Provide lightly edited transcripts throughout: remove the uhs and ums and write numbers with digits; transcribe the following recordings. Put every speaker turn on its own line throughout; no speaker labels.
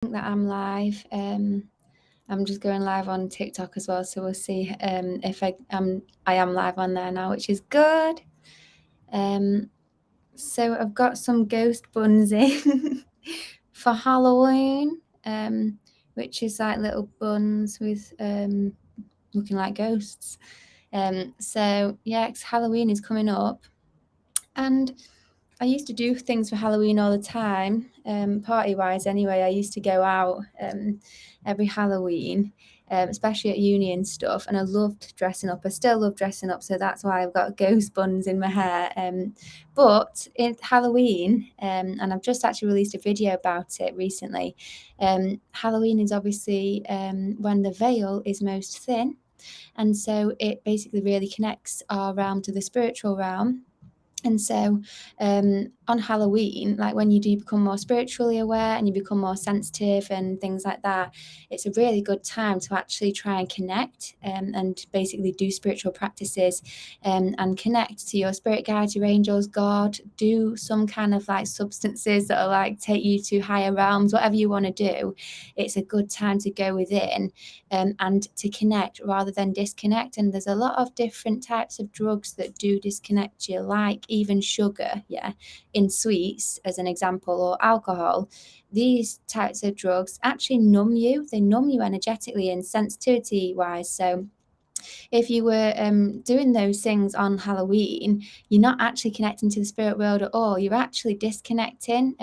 That I'm live. I'm just going live on TikTok as well, so we'll see if I am live on there now, which is good. So I've got some ghost buns in for Halloween, which is like little buns with looking like ghosts. So yeah, 'cause Halloween is coming up, and I used to do things for Halloween all the time, party-wise anyway. I used to go out every Halloween, especially at uni and stuff, and I loved dressing up. I still love dressing up, so that's why I've got ghost buns in my hair. But in Halloween, and I've just actually released a video about it recently, Halloween is obviously when the veil is most thin, and so it basically really connects our realm to the spiritual realm. And so on Halloween, like when you do become more spiritually aware and you become more sensitive and things like that, it's a really good time to actually try and connect and basically do spiritual practices and connect to your spirit guides, your angels, God, do some kind of like substances that are like take you to higher realms, whatever you want to do. It's a good time to go within and to connect rather than disconnect. And there's a lot of different types of drugs that do disconnect you, like even sugar, in sweets, as an example, or alcohol. These types of drugs actually numb you. They numb you energetically and sensitivity wise. So if you were doing those things on Halloween, you're not actually connecting to the spirit world at all. You're actually disconnecting.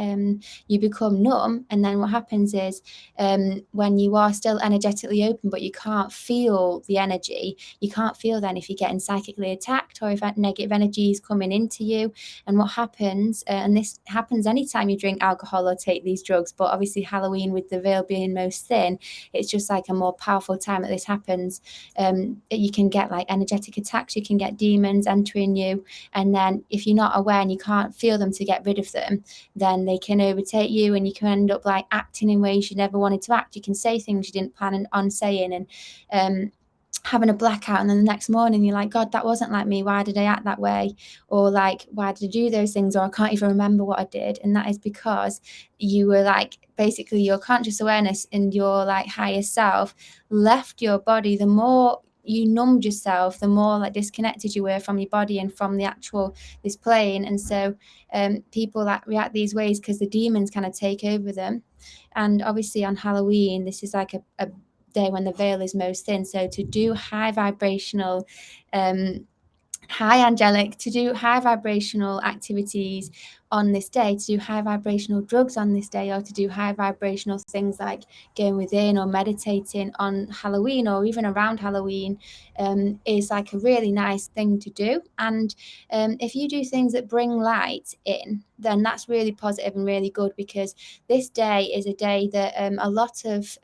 You become numb, and then what happens is when you are still energetically open, but you can't feel the energy, you can't feel then if you're getting psychically attacked or if negative energy is coming into you. And what happens, and this happens anytime you drink alcohol or take these drugs, but obviously Halloween with the veil being most thin, it's just like a more powerful time that this happens. You can get like energetic attacks, you can get demons entering you, and then if you're not aware and you can't feel them to get rid of them, then they can overtake you and you can end up like acting in ways you never wanted to act. You can say things you didn't plan on saying, and having a blackout, and then the next morning you're like, God, that wasn't like me, why did I act that way? Or like, why did I do those things? Or I can't even remember what I did. And that is because you were like, basically your conscious awareness and your like higher self left your body. The more you numbed yourself, the more like disconnected you were from your body and from the actual this plane. And so people that react these ways because the demons kind of take over them. And obviously on Halloween, this is like a day when the veil is most thin. So to do high vibrational high angelic, to do high vibrational activities on this day, to do high vibrational drugs on this day, or to do high vibrational things like going within or meditating on Halloween or even around Halloween, is like a really nice thing to do. And if you do things that bring light in, then that's really positive and really good, because this day is a day that a lot of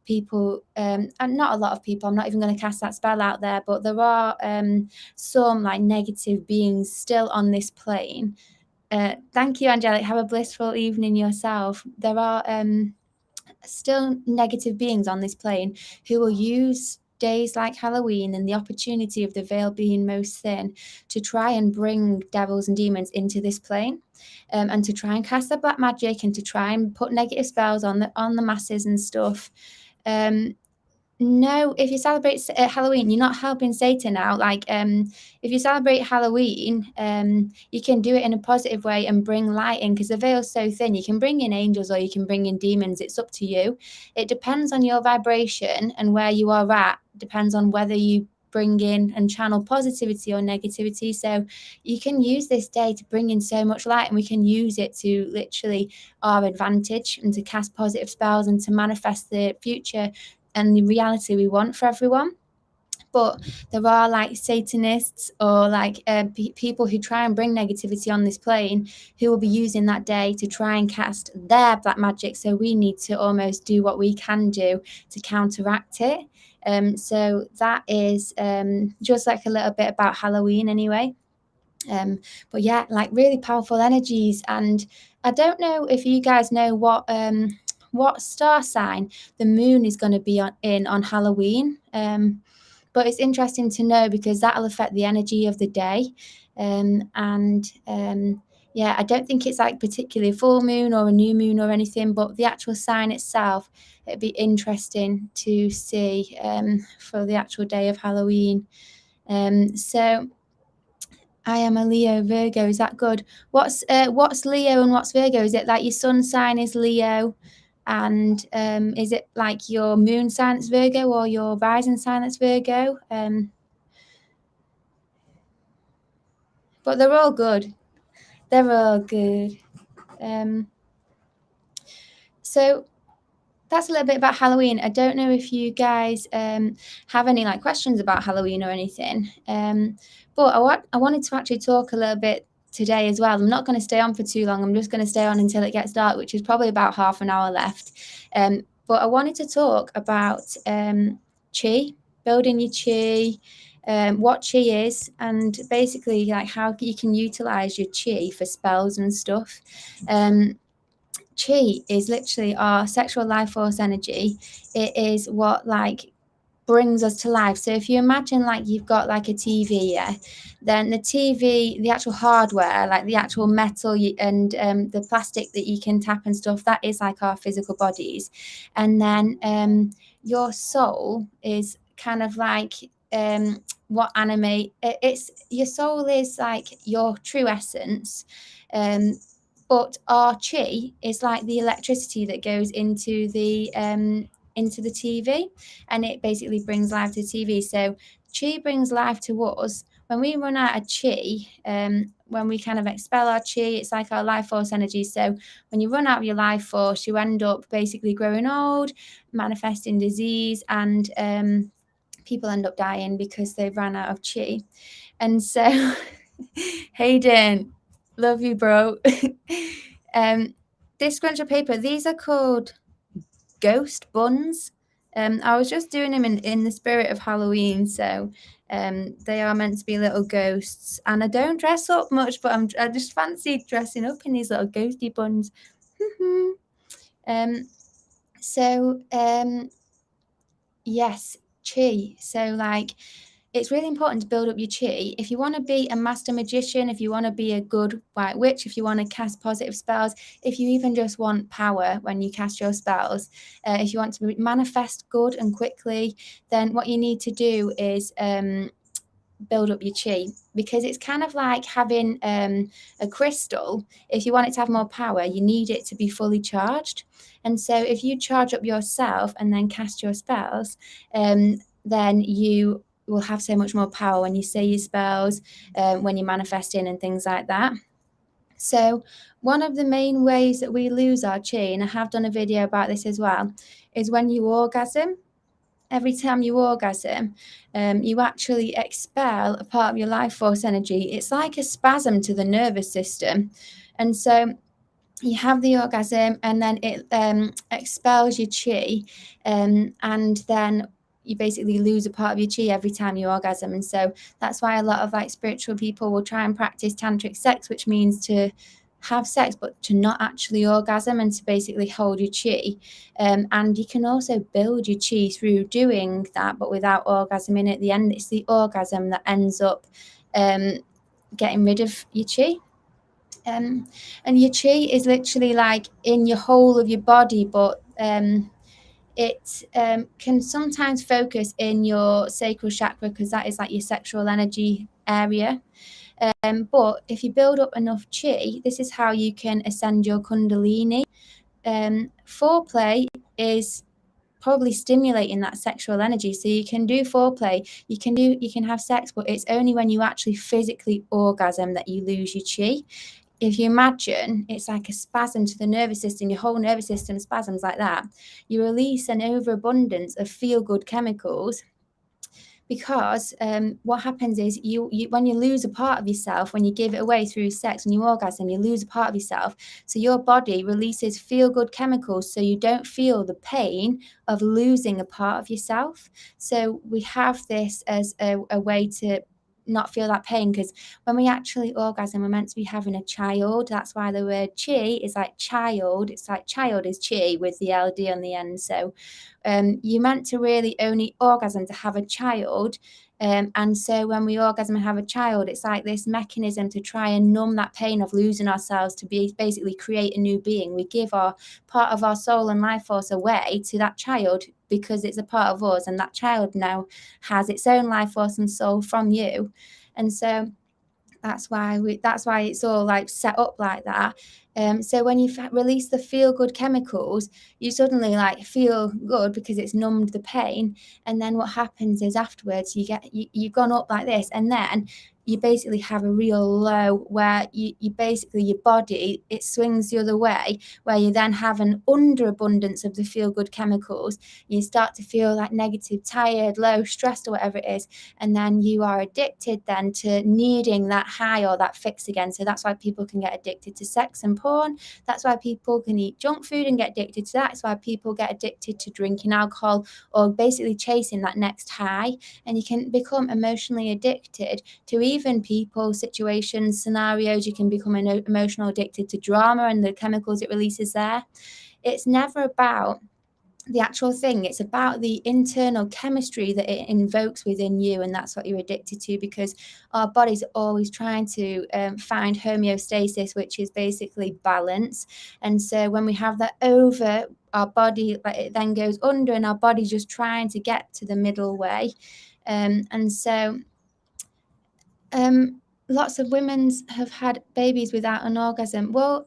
people, and not a lot of people, I'm not even going to cast that spell out there, but there are some like negative beings still on this plane. Thank you, Angelic. Have a blissful evening yourself. There are still negative beings on this plane who will use days like Halloween and the opportunity of the veil being most thin to try and bring devils and demons into this plane, and to try and cast their black magic and to try and put negative spells on the masses and stuff. No, if you celebrate Halloween, you're not helping Satan out. Like, if you celebrate Halloween, you can do it in a positive way and bring light in, because the veil's so thin. You can bring in angels or you can bring in demons. It's up to you. It depends on your vibration and where you are at. Depends on whether you bring in and channel positivity or negativity. So you can use this day to bring in so much light, and we can use it to literally our advantage and to cast positive spells and to manifest the future and the reality we want for everyone. But there are like Satanists or like people who try and bring negativity on this plane, who will be using that day to try and cast their black magic. So we need to almost do what we can do to counteract it. So that is just like a little bit about Halloween anyway. But yeah, like really powerful energies. And I don't know if you guys know what star sign the moon is going to be on Halloween. But it's interesting to know because that'll affect the energy of the day. And yeah, I don't think it's like particularly a full moon or a new moon or anything, but the actual sign itself, it'd be interesting to see for the actual day of Halloween. So I am a Leo Virgo. Is that good? What's Leo and what's Virgo? Is it like your sun sign is Leo, and is it like your moon sign that's Virgo or your rising sign that's Virgo? But they're all good. They're all good. So that's a little bit about Halloween. I don't know if you guys have any like questions about Halloween or anything. But I wanted to actually talk a little bit today as well. I'm not going to stay on for too long. I'm just going to stay on until it gets dark, which is probably about half an hour left. But I wanted to talk about chi, building your chi, what chi is, and basically like how you can utilize your chi for spells and stuff. Chi is literally our sexual life force energy. It is what like brings us to life. So if you imagine like you've got like a TV, yeah, then the TV, the actual hardware, like the actual metal and the plastic that you can tap and stuff, that is like our physical bodies. And then your soul is kind of like what animate it's your soul is like your true essence. But our chi is like the electricity that goes into the TV, and it basically brings life to the TV. So chi brings life to us. When we run out of chi, when we kind of expel our chi, it's like our life force energy. So when you run out of your life force, you end up basically growing old, manifesting disease, and people end up dying because they've ran out of chi. And so, Hayden, love you, bro. This scrunch of paper, these are called ghost buns. I was just doing them in the spirit of Halloween, so they are meant to be little ghosts. And I don't dress up much, but I just fancy dressing up in these little ghosty buns. Yes, chi. So like, it's really important to build up your chi. If you want to be a master magician, if you want to be a good white witch, if you want to cast positive spells, if you even just want power when you cast your spells, if you want to manifest good and quickly, then what you need to do is build up your chi, because it's kind of like having a crystal. If you want it to have more power, you need it to be fully charged. And so if you charge up yourself and then cast your spells, then you will have so much more power when you say your spells, when you're manifesting and things like that. So one of the main ways that we lose our chi, and I have done a video about this as well, is when you orgasm. Every time you orgasm, you actually expel a part of your life force energy. It's like a spasm to the nervous system. And so you have the orgasm, and then it expels your chi, and then you basically lose a part of your chi every time you orgasm. And so that's why a lot of like spiritual people will try and practice tantric sex, which means to have sex but to not actually orgasm, and to basically hold your chi. And you can also build your chi through doing that, but without orgasming. At the end, it's the orgasm that ends up getting rid of your chi. And your chi is literally like in your whole of your body, but it can sometimes focus in your sacral chakra, because that is like your sexual energy area. But if you build up enough chi, this is how you can ascend your kundalini. Foreplay is probably stimulating that sexual energy. So you can do foreplay, you can have sex, but it's only when you actually physically orgasm that you lose your chi. If you imagine, it's like a spasm to the nervous system, your whole nervous system spasms like that. You release an overabundance of feel-good chemicals, because what happens is you when you lose a part of yourself, when you give it away through sex and you orgasm, you lose a part of yourself. So your body releases feel-good chemicals, so you don't feel the pain of losing a part of yourself. So we have this as a way to not feel that pain, because when we actually orgasm, we're meant to be having a child. That's why the word chi is like child. It's like child is chi with the LD on the end. So you're meant to really only orgasm to have a child And so when we orgasm and have a child, it's like this mechanism to try and numb that pain of losing ourselves, to be basically create a new being. We give our part of our soul and life force away to that child because it's a part of us, and that child now has its own life force and soul from you. And so that's why it's all like set up like that. So when you release the feel good chemicals, you suddenly like feel good because it's numbed the pain. And then what happens is afterwards you've gone up like this, and then you basically have a real low where you basically, your body, it swings the other way, where you then have an underabundance of the feel good chemicals. You start to feel like negative, tired, low, stressed, or whatever it is. And then you are addicted then to needing that high or that fix again. So that's why people can get addicted to sex and porn. That's why people can eat junk food and get addicted to that. It's why people get addicted to drinking alcohol or basically chasing that next high. And you can become emotionally addicted to even people, situations, scenarios. You can become emotional addicted to drama and the chemicals it releases there. It's never about the actual thing. It's about the internal chemistry that it invokes within you, and that's what you're addicted to, because our body's always trying to find homeostasis, which is basically balance. And so when we have that over, our body, like, it then goes under, and our body's just trying to get to the middle way. And so lots of women have had babies without an orgasm. Well,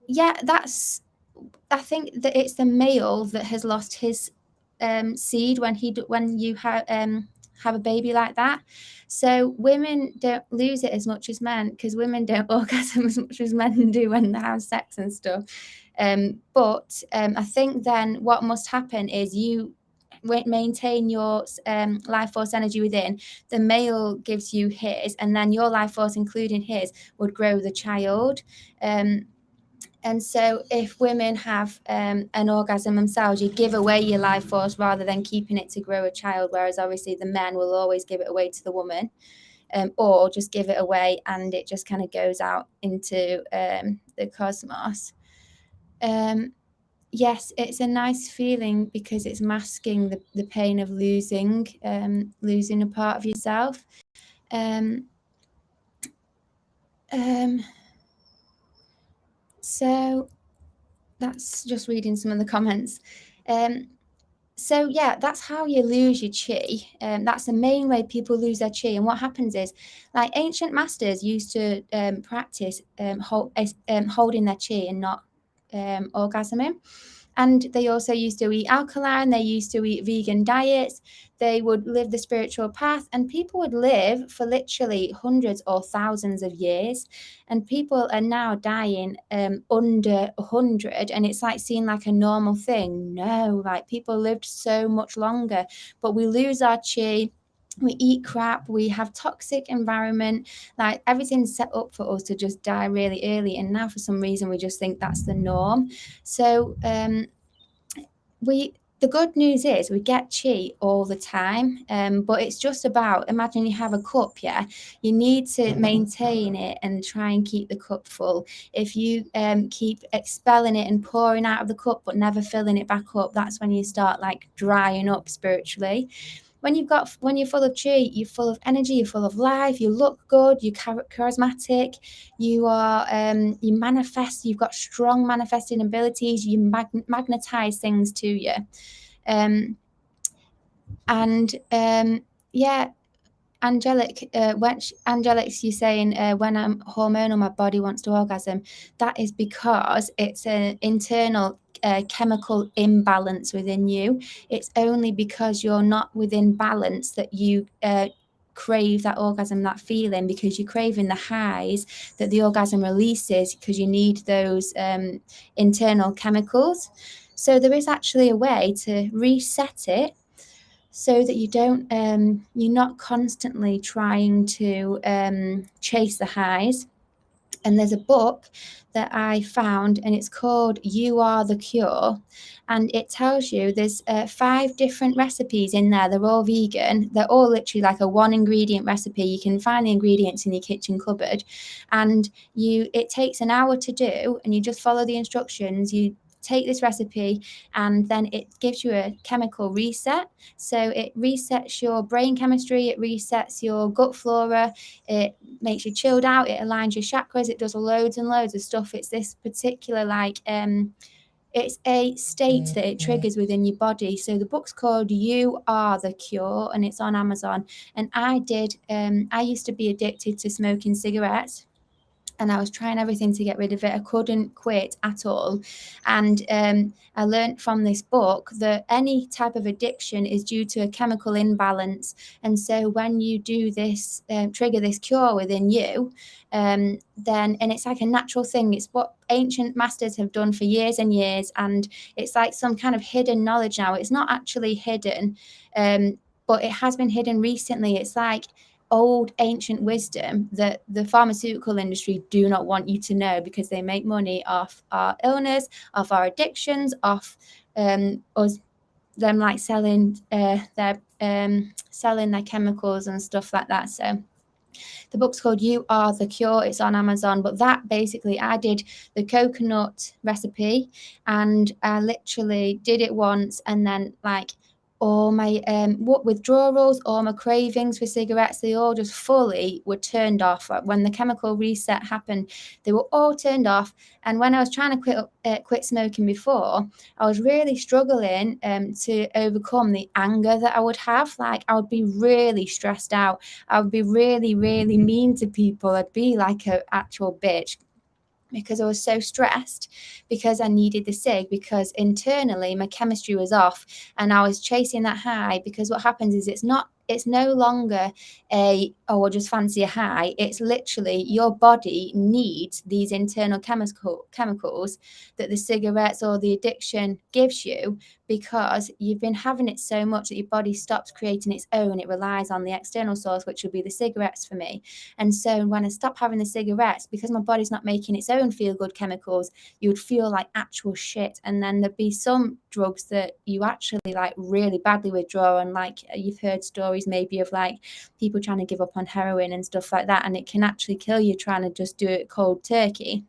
yeah, I think that it's the male that has lost his seed when you have a baby like that. So women don't lose it as much as men, because women don't orgasm as much as men do when they have sex and stuff. But I think then what must happen is you maintain your life force energy within. The male gives you his, and then your life force, including his, would grow the child. And so if women have an orgasm themselves, you give away your life force rather than keeping it to grow a child, whereas obviously the men will always give it away to the woman, or just give it away and it just kind of goes out into the cosmos. Yes, it's a nice feeling because it's masking the pain of losing a part of yourself. So that's just reading some of the comments. So yeah, that's how you lose your chi. That's the main way people lose their chi. And what happens is, like, ancient masters used to practice holding their chi and not orgasming. And they also used to eat alkaline, they used to eat vegan diets, they would live the spiritual path, and people would live for literally hundreds or thousands of years. And people are now dying under 100, and it's like seen like a normal thing. No, like, people lived so much longer, but we lose our chi. We eat crap, we have toxic environment, like everything's set up for us to just die really early, and now for some reason we just think that's the norm. So the good news is we get chi all the time, but it's just about, imagine you have a cup, yeah, you need to maintain it and try and keep the cup full. If you keep expelling it and pouring out of the cup but never filling it back up, that's when you start like drying up spiritually. When you're full of chi, you're full of energy, you're full of life, you look good, you're charismatic, you are you manifest, you've got strong manifesting abilities, you magnetize things to you. Yeah, Angelic, you're saying when I'm hormonal, my body wants to orgasm. That is because it's an internal chemical imbalance within you. It's only because you're not within balance that you crave that orgasm, that feeling, because you're craving the highs that the orgasm releases, because you need those internal chemicals. So there is actually a way to reset it, so that you don't you're not constantly trying to chase the highs. And there's a book that I found, and it's called You Are the Cure, and it tells you there's 5 different recipes in there. They're all vegan, they're all literally like a 1 ingredient recipe. You can find the ingredients in your kitchen cupboard, and it takes an hour to do, and you just follow the instructions. You take this recipe, and then it gives you a chemical reset. So it resets your brain chemistry, it resets your gut flora, it makes you chilled out, it aligns your chakras, it does loads and loads of stuff. It's this particular it's a state that it triggers within your body. So the book's called You Are the Cure, and it's on Amazon. And I used to be addicted to smoking cigarettes, and I was trying everything to get rid of it. I couldn't quit at all. And I learned from this book that any type of addiction is due to a chemical imbalance. And so when you do this, trigger this cure within you, then, and it's like a natural thing. It's what ancient masters have done for years and years. And it's like some kind of hidden knowledge now. It's not actually hidden, but it has been hidden recently. It's like old ancient wisdom that the pharmaceutical industry do not want you to know, because they make money off our illness, off our addictions, off us, them like selling selling their chemicals and stuff like that. So the book's called You Are the Cure. It's on Amazon. But that basically, I did the coconut recipe, and I literally did it once, and then like all my withdrawals, all my cravings for cigarettes, they all just fully were turned off. When the chemical reset happened, they were all turned off. And when I was trying to quit smoking before, I was really struggling to overcome the anger that I would have. Like, I would be really stressed out. I would be really, really mean to people. I'd be like an actual bitch, because I was so stressed, because I needed the cig, because internally my chemistry was off and I was chasing that high. Because what happens is it's no longer I just fancy a high. It's literally your body needs these internal chemicals that the cigarettes or the addiction gives you, because you've been having it so much that your body stops creating its own. It relies on the external source, which would be the cigarettes for me. And so when I stop having the cigarettes, because my body's not making its own feel-good chemicals, you would feel like actual shit. And then there'd be some drugs that you actually like really badly withdraw. And like, you've heard stories maybe of like people trying to give up on heroin and stuff like that, and it can actually kill you trying to just do it cold turkey.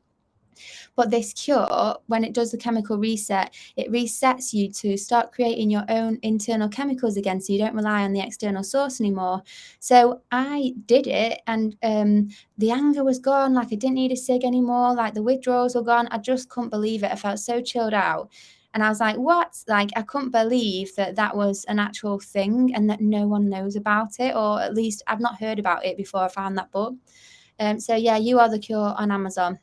But this cure, when it does the chemical reset, it resets you to start creating your own internal chemicals again, so you don't rely on the external source anymore. So I did it, and the anger was gone. Like, I didn't need a cig anymore. Like, the withdrawals were gone. I just couldn't believe it. I felt so chilled out. And I was like, what? Like, I couldn't believe that that was an actual thing and that no one knows about it, or at least I've not heard about it before I found that book. So yeah, You Are the Cure on Amazon.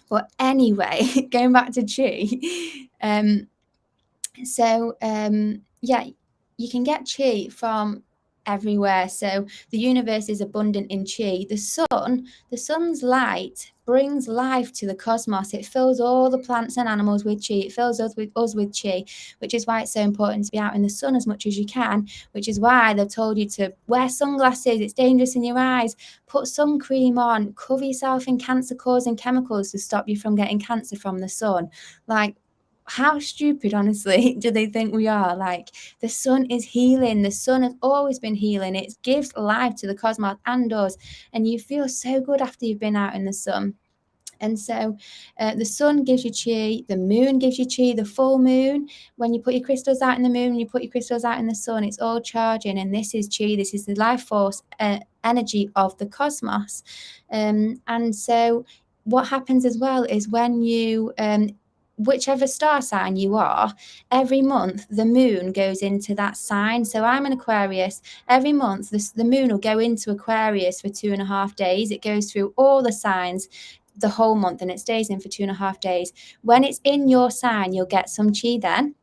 But anyway, going back to chi, yeah, you can get chi from everywhere. So the universe is abundant in chi. The sun's light brings life to the cosmos. It fills all the plants and animals with chi. It fills us with chi, which is why it's so important to be out in the sun as much as you can, which is why they've told you to wear sunglasses. It's dangerous in your eyes. Put sun cream on, cover yourself in cancer-causing chemicals to stop you from getting cancer from the sun. Like, how stupid, honestly, do they think we are? Like, the sun is healing. The sun has always been healing. It gives life to the cosmos and us. And you feel so good after you've been out in the sun. And so the sun gives you chi, the moon gives you chi, the full moon, when you put your crystals out in the moon, you put your crystals out in the sun, it's all charging. And this is chi, this is the life force energy of the cosmos. And so what happens as well is when you whichever star sign you are, every month the moon goes into that sign. So I'm an Aquarius. Every month the moon will go into Aquarius for 2.5 days. It goes through all the signs the whole month, and it stays in for 2.5 days. When it's in your sign, you'll get some chi then.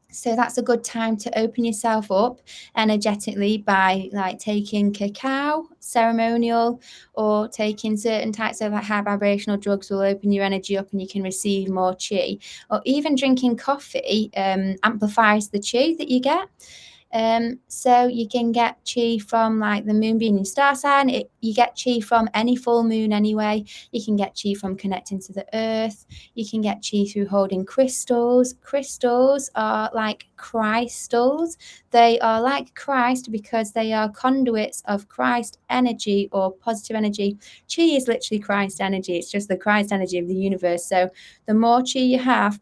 So that's a good time to open yourself up energetically by like taking cacao, ceremonial, or taking certain types of like high vibrational drugs will open your energy up and you can receive more chi. Or even drinking coffee amplifies the chi that you get. So you can get chi from like the moon being in star sign. You get chi from any full moon anyway. You can get chi from connecting to the earth. You can get chi through holding crystals. Crystals are like crystals. They are like Christ because they are conduits of Christ energy or positive energy. Chi is literally Christ energy. It's just the Christ energy of the universe. So the more chi you have,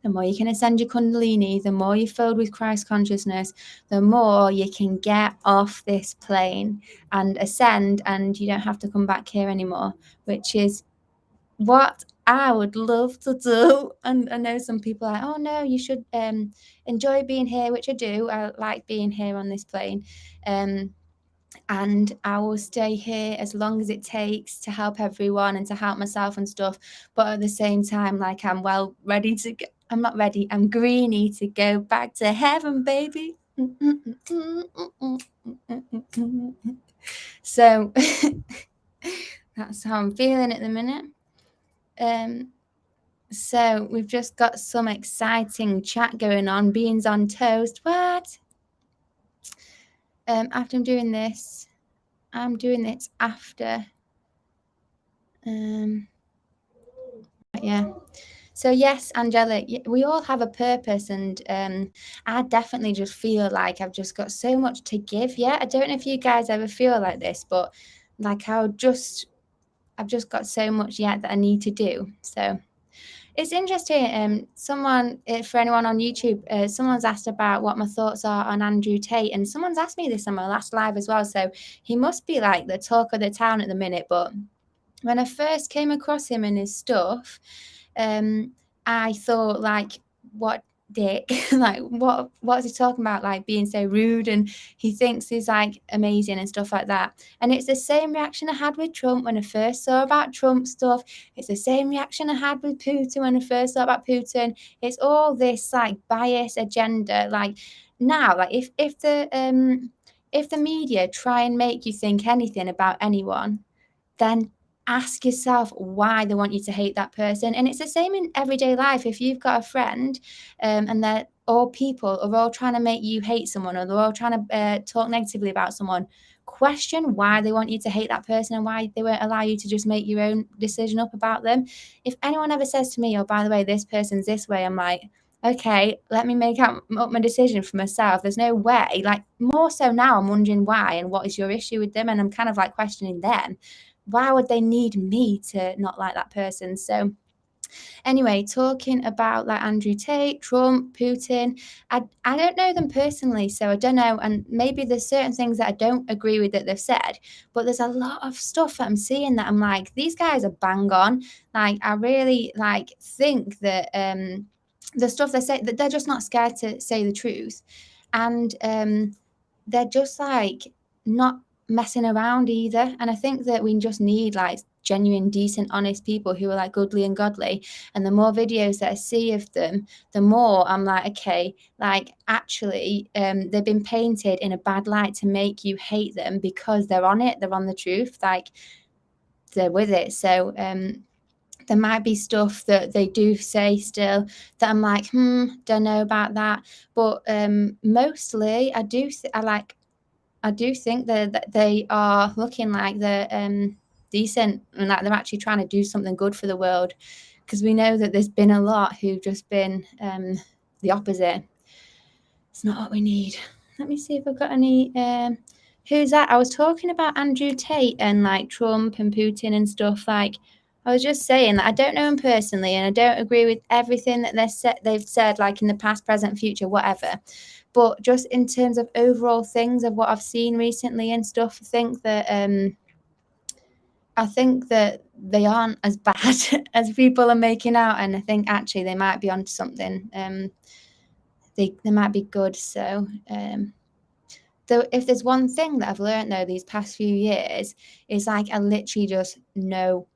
the more you can ascend your Kundalini, the more you're filled with Christ consciousness, the more you can get off this plane and ascend, and you don't have to come back here anymore, which is what I would love to do. And I know some people are like, oh no, you should enjoy being here, which I do. I like being here on this plane. And I will stay here as long as it takes to help everyone and to help myself and stuff. But at the same time, like, I'm well ready to go. I'm not ready. I'm greeny to go back to heaven, baby. So that's how I'm feeling at the minute. So we've just got some exciting chat going on. Beans on toast. What? After I'm doing this after. Yeah. So yes, Angela, we all have a purpose, and I definitely just feel like I've just got so much to give. Yeah, I don't know if you guys ever feel like this, but like I've just got so much yet that I need to do. So it's interesting. Someone, for anyone on YouTube, someone's asked about what my thoughts are on Andrew Tate, and someone's asked me this on my last live as well. So he must be like the talk of the town at the minute. But when I first came across him and his stuff, I thought, like, what dick? Like, what's he talking about? Like, being so rude, and he thinks he's like amazing and stuff like that. And it's the same reaction I had with Trump when I first saw about Trump stuff. It's the same reaction I had with Putin when I first saw about Putin. It's all this like bias agenda. Like now, like if the media try and make you think anything about anyone, then ask yourself why they want you to hate that person. And it's the same in everyday life. If you've got a friend and they're all people are all trying to make you hate someone, or they're all trying to talk negatively about someone, question why they want you to hate that person and why they won't allow you to just make your own decision up about them. If anyone ever says to me, oh, by the way, this person's this way, I'm like, okay, let me make up my decision for myself. There's no way. Like, more so now, I'm wondering why and what is your issue with them, and I'm kind of like questioning them. Why would they need me to not like that person? So anyway, talking about like Andrew Tate, Trump, Putin, I don't know them personally, so I don't know. And maybe there's certain things that I don't agree with that they've said, but there's a lot of stuff that I'm seeing that I'm like, these guys are bang on. Like, I really like think that the stuff they say, that they're just not scared to say the truth, and they're just like not messing around either. And I think that we just need like genuine, decent, honest people who are like goodly and godly. And the more videos that I see of them, the more I'm like, okay, like actually they've been painted in a bad light to make you hate them because they're on it, they're on the truth, like they're with it. So there might be stuff that they do say still that I'm like, don't know about that. But mostly I do think that they are looking like they're decent, and that they're actually trying to do something good for the world, because we know that there's been a lot who've just been the opposite. It's not what we need. Let me see if I've got any. Who's that? I was talking about Andrew Tate and like Trump and Putin and stuff. Like, I was just saying that I don't know him personally, and I don't agree with everything that they've said, like in the past, present, future, whatever. But just in terms of overall things of what I've seen recently and stuff, I think that they aren't as bad as people are making out, and I think actually they might be onto something. They might be good. So though, if there's one thing that I've learned though these past few years, is like I literally just know.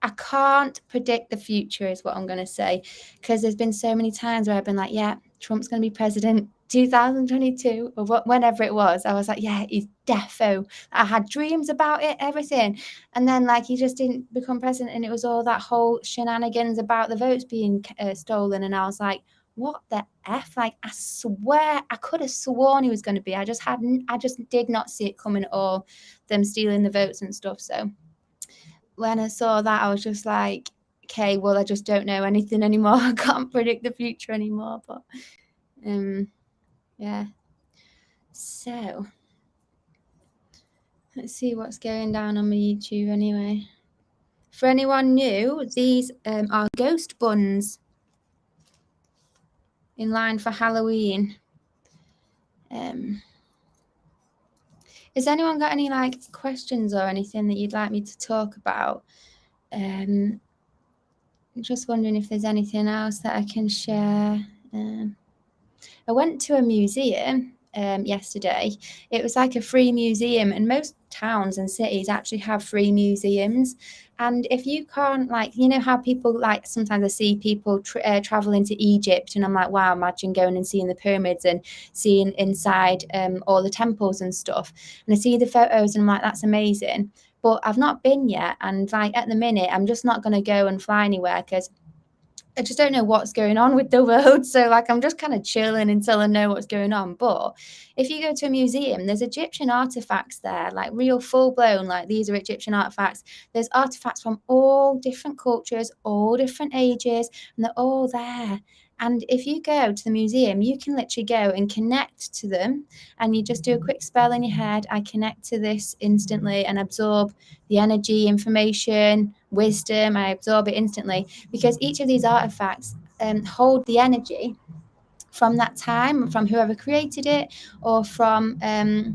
I can't predict the future is what I'm going to say, because there's been so many times where I've been like, yeah, Trump's going to be president 2022 or whenever it was. I was like, yeah, he's defo. I had dreams about it, everything. And then like he just didn't become president, and it was all that whole shenanigans about the votes being stolen. And I was like, what the F? Like, I swear I could have sworn he was going to be. I just did not see it coming at all, them stealing the votes and stuff. So when I saw that, I was just like, okay, well, I just don't know anything anymore. I can't predict the future anymore. But yeah. So let's see what's going down on my YouTube anyway. For anyone new, these are ghost buns in line for Halloween. Has anyone got any like questions or anything that you'd like me to talk about? I'm just wondering if there's anything else that I can share. I went to a museum yesterday. It was like a free museum, and most towns and cities actually have free museums. And if you can't, like, you know how people, like, sometimes I see people traveling to Egypt, and I'm like, wow, imagine going and seeing the pyramids and seeing inside all the temples and stuff. And I see the photos and I'm like, that's amazing. But I've not been yet. And like at the minute, I'm just not going to go and fly anywhere because I just don't know what's going on with the world. So like I'm just kind of chilling until I know what's going on. But if you go to a museum, there's Egyptian artifacts there, like real full blown, like these are Egyptian artifacts. There's artifacts from all different cultures, all different ages, and they're all there. And if you go to the museum, you can literally go and connect to them, and you just do a quick spell in your head. I connect to this instantly and absorb the energy, information, wisdom. I absorb it instantly because each of these artifacts hold the energy from that time, from whoever created it, or from they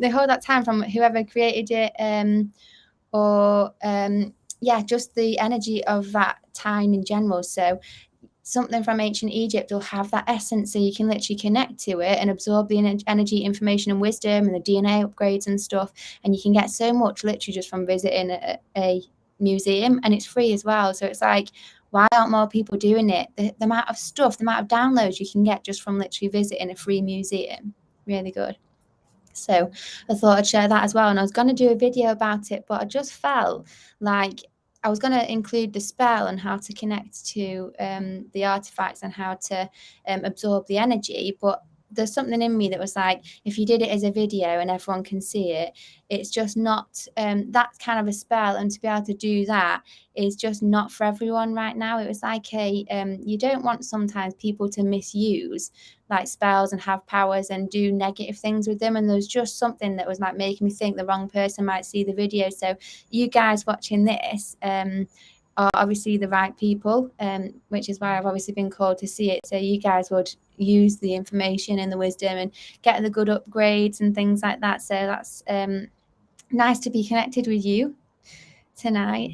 hold that time from whoever created it, or yeah, just the energy of that time in general. So something from ancient Egypt will have that essence, so you can literally connect to it and absorb the energy, information, and wisdom, and the DNA upgrades and stuff. And you can get so much literally just from visiting a museum, and it's free as well. So it's like, why aren't more people doing it? The amount of stuff, the amount of downloads you can get just from literally visiting a free museum, really good. So I thought I'd share that as well. And I was going to do a video about it, but I just felt like I was going to include the spell and how to connect to the artifacts and how to absorb the energy. But there's something in me that was like, if you did it as a video and everyone can see it, it's just not that kind of a spell. And to be able to do that is just not for everyone right now. It was like you don't want sometimes people to misuse like spells and have powers and do negative things with them. And there's just something that was like making me think the wrong person might see the video. So you guys watching this are obviously the right people, which is why I've obviously been called to see it. So you guys would use the information and the wisdom and get the good upgrades and things like that. So that's nice to be connected with you tonight.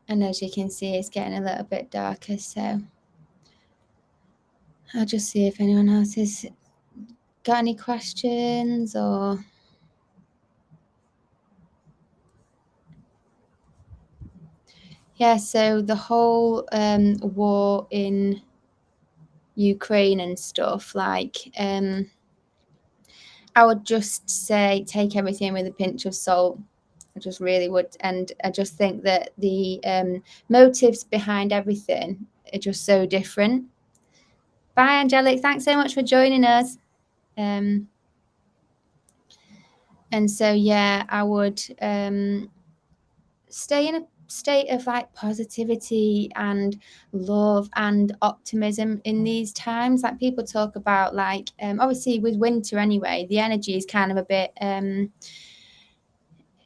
And as you can see, it's getting a little bit darker, so I'll just see if anyone else has got any questions or... Yeah, so the whole war in Ukraine and stuff, like I would just say take everything with a pinch of salt. I just really would. And I just think that the motives behind everything are just so different. Bye, Angelic. Thanks so much for joining us. And so, yeah, I would stay in a state of like positivity and love and optimism in these times. Like people talk about like obviously with winter anyway, the energy is kind of a bit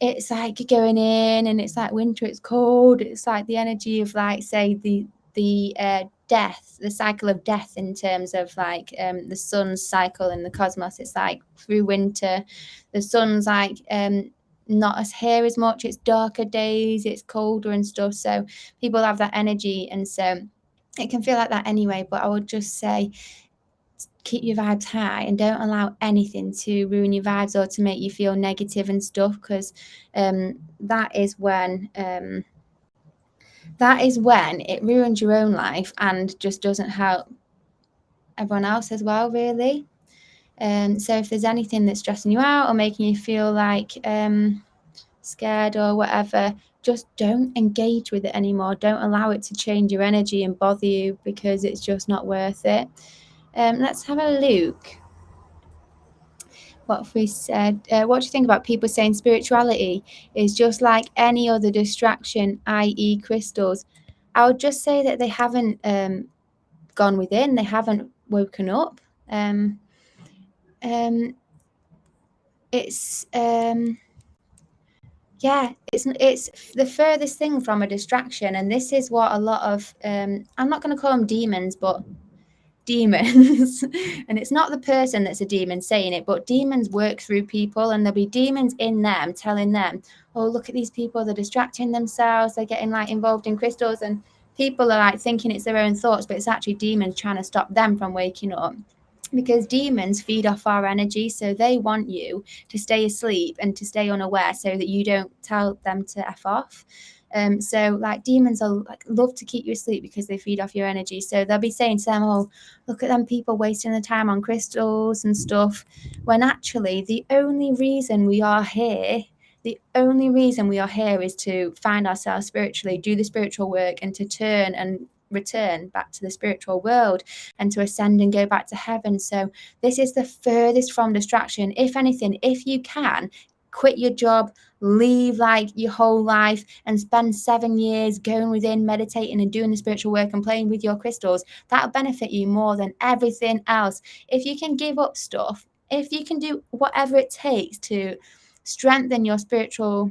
it's like going in and it's like winter, it's cold, it's like the energy of like say the death, the cycle of death in terms of like the sun's cycle in the cosmos. It's like through winter the sun's like not as here as much, it's darker days, it's colder and stuff, so people have that energy, and so it can feel like that anyway. But I would just say keep your vibes high and don't allow anything to ruin your vibes or to make you feel negative and stuff, because that is when it ruins your own life and just doesn't help everyone else as well, really. So if there's anything that's stressing you out or making you feel like scared or whatever, just don't engage with it anymore. Don't allow it to change your energy and bother you, because it's just not worth it. Let's have a look. What have we said? What do you think about people saying spirituality is just like any other distraction, i.e. crystals? I would just say that they haven't gone within, they haven't woken up. it's yeah, it's the furthest thing from a distraction, and this is what a lot of I'm not going to call them demons, but demons. And it's not the person that's a demon saying it, but demons work through people, and there'll be demons in them telling them, oh, look at these people, they're distracting themselves, they're getting like involved in crystals, and people are like thinking it's their own thoughts, but it's actually demons trying to stop them from waking up, because demons feed off our energy, so they want you to stay asleep and to stay unaware so that you don't tell them to F off. So like demons are like love to keep you asleep because they feed off your energy. So they'll be saying to them, oh, look at them people wasting their time on crystals and stuff, when actually the only reason we are here is to find ourselves spiritually, do the spiritual work, and to turn and return back to the spiritual world and to ascend and go back to heaven. So this is the furthest from distraction. If anything, if you can quit your job, leave like your whole life and spend 7 years going within, meditating and doing the spiritual work and playing with your crystals, that'll benefit you more than everything else. If you can give up stuff, if you can do whatever it takes to strengthen your spiritual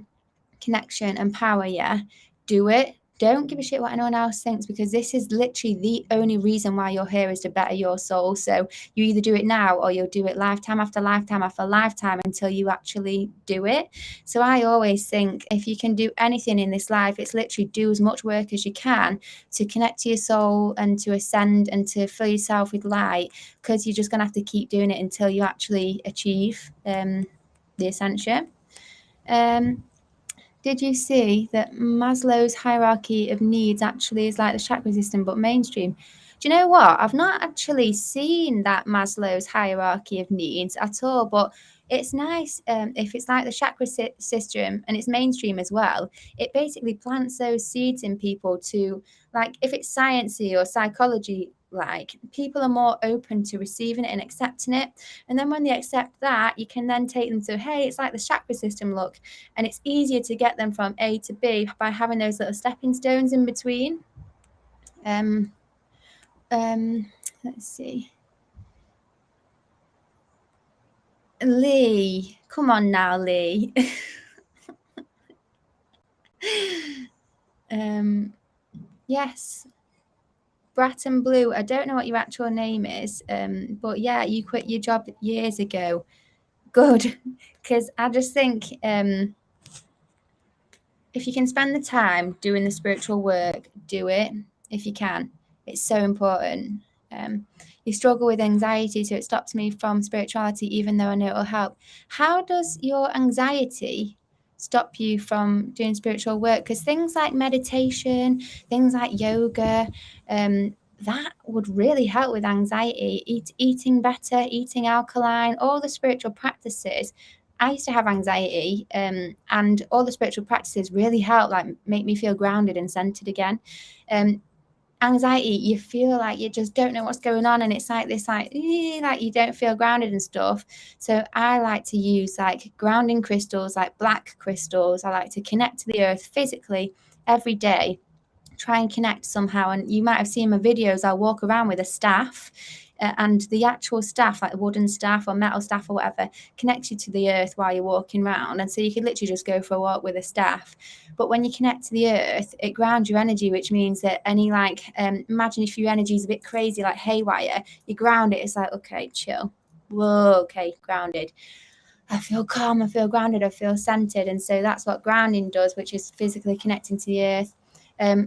connection and power, yeah, do it. Don't give a shit what anyone else thinks, because this is literally the only reason why you're here, is to better your soul. So you either do it now or you'll do it lifetime after lifetime after lifetime until you actually do it. So I always think if you can do anything in this life, it's literally do as much work as you can to connect to your soul and to ascend and to fill yourself with light, because you're just going to have to keep doing it until you actually achieve the ascension. Did you see that Maslow's hierarchy of needs actually is like the chakra system, but mainstream? Do you know what? I've not actually seen that Maslow's hierarchy of needs at all, but it's nice if it's like the chakra system and it's mainstream as well. It basically plants those seeds in people to, like, if it's sciencey or psychology, like, people are more open to receiving it and accepting it. And then when they accept that, you can then take them to, hey, it's like the chakra system, look. And it's easier to get them from A to B by having those little stepping stones in between. Let's see. Lee, come on now, Lee. Yes, Bratton Blue. I don't know what your actual name is, but yeah, you quit your job years ago. Good, because I just think if you can spend the time doing the spiritual work, do it if you can. It's so important. You struggle with anxiety, so it stops me from spirituality, even though I know it'll help. How does your anxiety stop you from doing spiritual work? Because things like meditation, things like yoga, that would really help with anxiety. Eating better, eating alkaline, all the spiritual practices. I used to have anxiety, and all the spiritual practices really help, like make me feel grounded and centered again. Anxiety, you feel like you just don't know what's going on, and it's like this, like you don't feel grounded and stuff. So I like to use like grounding crystals, like black crystals. I like to connect to the earth physically every day, try and connect somehow. And you might have seen my videos, I'll walk around with a staff, and the actual staff, like the wooden staff or metal staff or whatever, connects you to the earth while you're walking around. And so you could literally just go for a walk with a staff. But when you connect to the earth, it grounds your energy, which means that any like, imagine if your energy is a bit crazy, like haywire, you ground it. It's like, okay, chill. Whoa, okay, grounded. I feel calm, I feel grounded, I feel centered. And so that's what grounding does, which is physically connecting to the earth.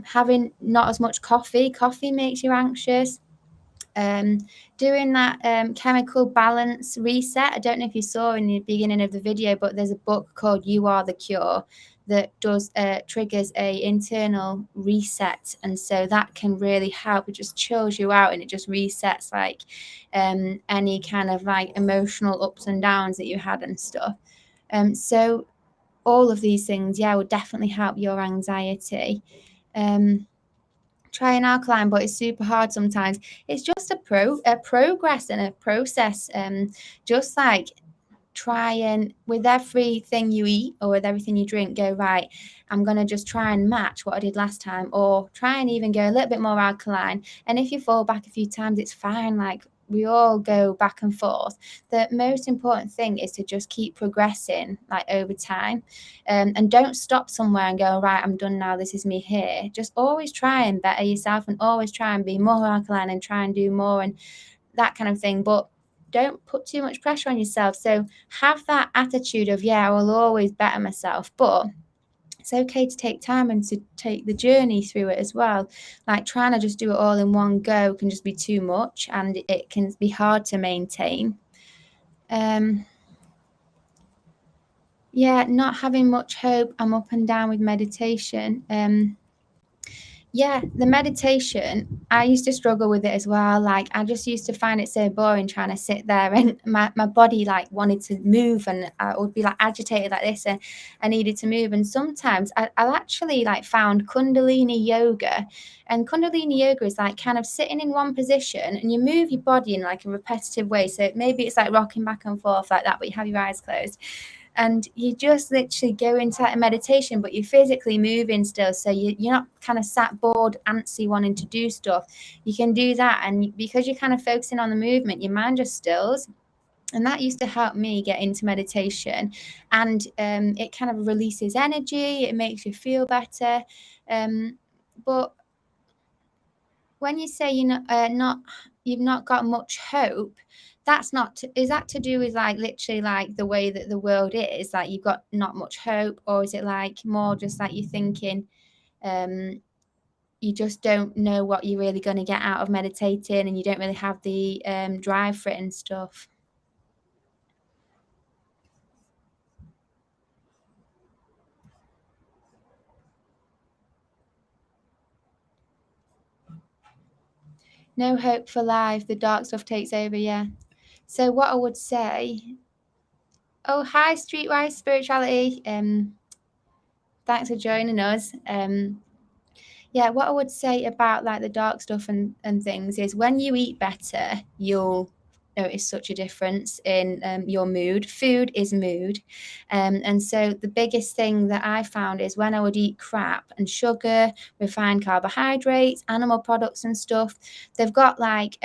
Having not as much coffee makes you anxious. Doing that chemical balance reset. I don't know if you saw in the beginning of the video, but there's a book called You Are the Cure that does triggers a internal reset, and so that can really help. It just chills you out and it just resets like any kind of like emotional ups and downs that you had and stuff. So all of these things, yeah, would definitely help your anxiety. Try an alkaline, but it's super hard sometimes. It's just a progress and a process. Just like try and with everything you eat or with everything you drink, go, right, I'm going to just try and match what I did last time, or try and even go a little bit more alkaline. And if you fall back a few times, it's fine. Like, we all go back and forth. The most important thing is to just keep progressing like over time, and don't stop somewhere and go, right, I'm done now, this is me here. Just always try and better yourself, and always try and be more alkaline and try and do more and that kind of thing. But don't put too much pressure on yourself. So have that attitude of, yeah, I will always better myself, but it's okay to take time and to take the journey through it as well. Like trying to just do it all in one go can just be too much, and it can be hard to maintain. Yeah, not having much hope. I'm up and down with meditation. Yeah, the meditation, I used to struggle with it as well. Like I just used to find it so boring trying to sit there, and my body like wanted to move, and I would be like agitated like this, and I needed to move. And sometimes I'll actually like found Kundalini yoga, and Kundalini yoga is like kind of sitting in one position and you move your body in like a repetitive way. So maybe it's like rocking back and forth like that, but you have your eyes closed. And you just literally go into a meditation, but you're physically moving still. So you're not kind of sat bored, antsy, wanting to do stuff. You can do that. And because you're kind of focusing on the movement, your mind just stills. And that used to help me get into meditation. And it kind of releases energy. It makes you feel better. But when you say you've not got much hope, that's not is that to do with like literally like the way that the world is, like you've got not much hope, or is it like more just like you're thinking you just don't know what you're really going to get out of meditating, and you don't really have the drive for it and stuff? No hope for life, the dark stuff takes over. Yeah. So what I would say, oh hi Streetwise Spirituality, thanks for joining us. Yeah, what I would say about like the dark stuff and things is when you eat better, you'll notice such a difference in your mood. Food is mood. And so the biggest thing that I found is when I would eat crap and sugar, refined carbohydrates, animal products and stuff, they've got like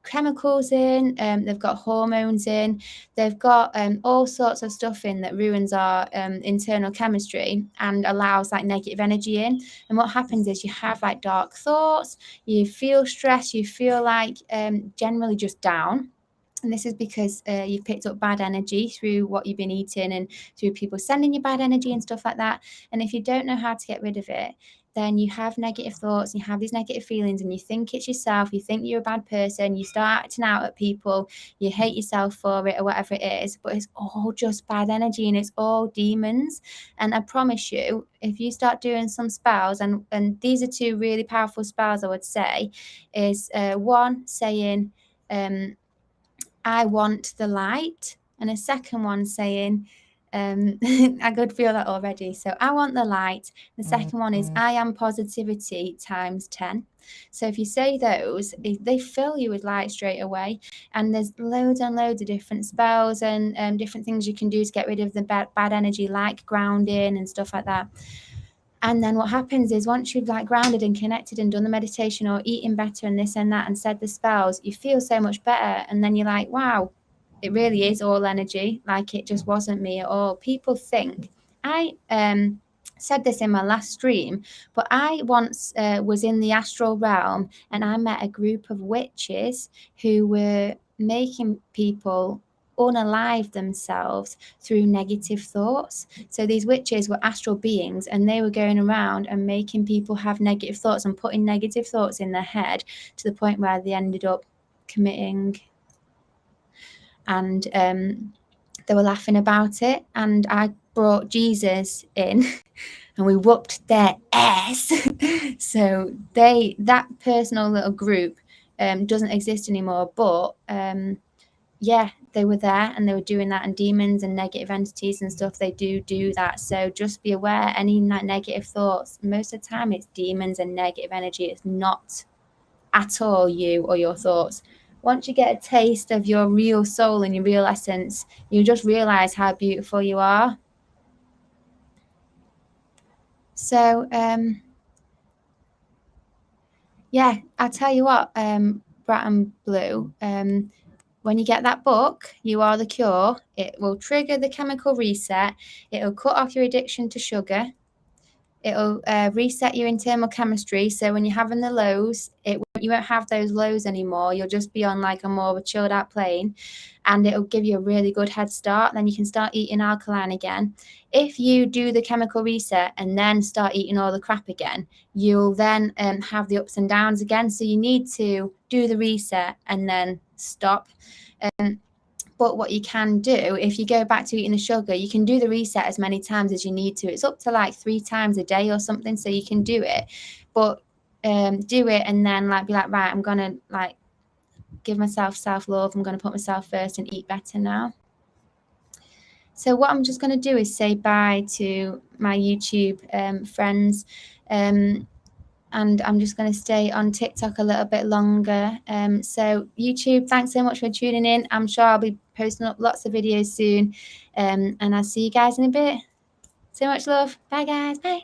chemicals in, they've got hormones in, they've got all sorts of stuff in that ruins our internal chemistry and allows like negative energy in. And what happens is you have like dark thoughts, you feel stress, you feel like generally just down. And this is because you've picked up bad energy through what you've been eating and through people sending you bad energy and stuff like that. And if you don't know how to get rid of it, then you have negative thoughts, and you have these negative feelings, and you think it's yourself, you think you're a bad person, you start acting out at people, you hate yourself for it or whatever it is, but it's all just bad energy and it's all demons. And I promise you, if you start doing some spells, and these are two really powerful spells I would say, is one saying, I want the light, and a second one saying, I could feel that already. So I want the light. The second one is I am positivity times 10. So if you say those, they fill you with light straight away. And there's loads and loads of different spells and different things you can do to get rid of the bad energy, like grounding and stuff like that. And then what happens is once you've like grounded and connected and done the meditation or eating better and this and that and said the spells, you feel so much better. And then you're like, wow, it really is all energy. Like it just wasn't me at all. People think I said this in my last stream, but I once was in the astral realm and I met a group of witches who were making people unalive themselves through negative thoughts. So these witches were astral beings, and they were going around and making people have negative thoughts and putting negative thoughts in their head to the point where they ended up committing. And they were laughing about it, and I brought Jesus in and we whooped their ass. So that personal little group doesn't exist anymore, but yeah, they were there and they were doing that, and demons and negative entities and stuff, they do that. So just be aware, any negative thoughts, most of the time it's demons and negative energy. It's not at all you or your thoughts. Once you get a taste of your real soul and your real essence, you just realize how beautiful you are. So yeah, I'll tell you what, Bratton Blue, when you get that book, You Are the Cure, it will trigger the chemical reset. It'll cut off your addiction to sugar. It'll reset your internal chemistry. So when you're having the lows, you won't have those lows anymore. You'll just be on like a more of a chilled out plane, and it'll give you a really good head start. Then you can start eating alkaline again. If you do the chemical reset and then start eating all the crap again, you'll then have the ups and downs again. So you need to do the reset and then stop. But what you can do, if you go back to eating the sugar, you can do the reset as many times as you need to. It's up to like 3 times a day or something, so you can do it. But do it and then like be like, right, I'm gonna like give myself self-love. I'm gonna put myself first and eat better now. So what I'm just gonna do is say bye to my YouTube friends. And I'm just going to stay on TikTok a little bit longer. So YouTube, thanks so much for tuning in. I'm sure I'll be posting up lots of videos soon. And I'll see you guys in a bit. So much love. Bye, guys. Bye.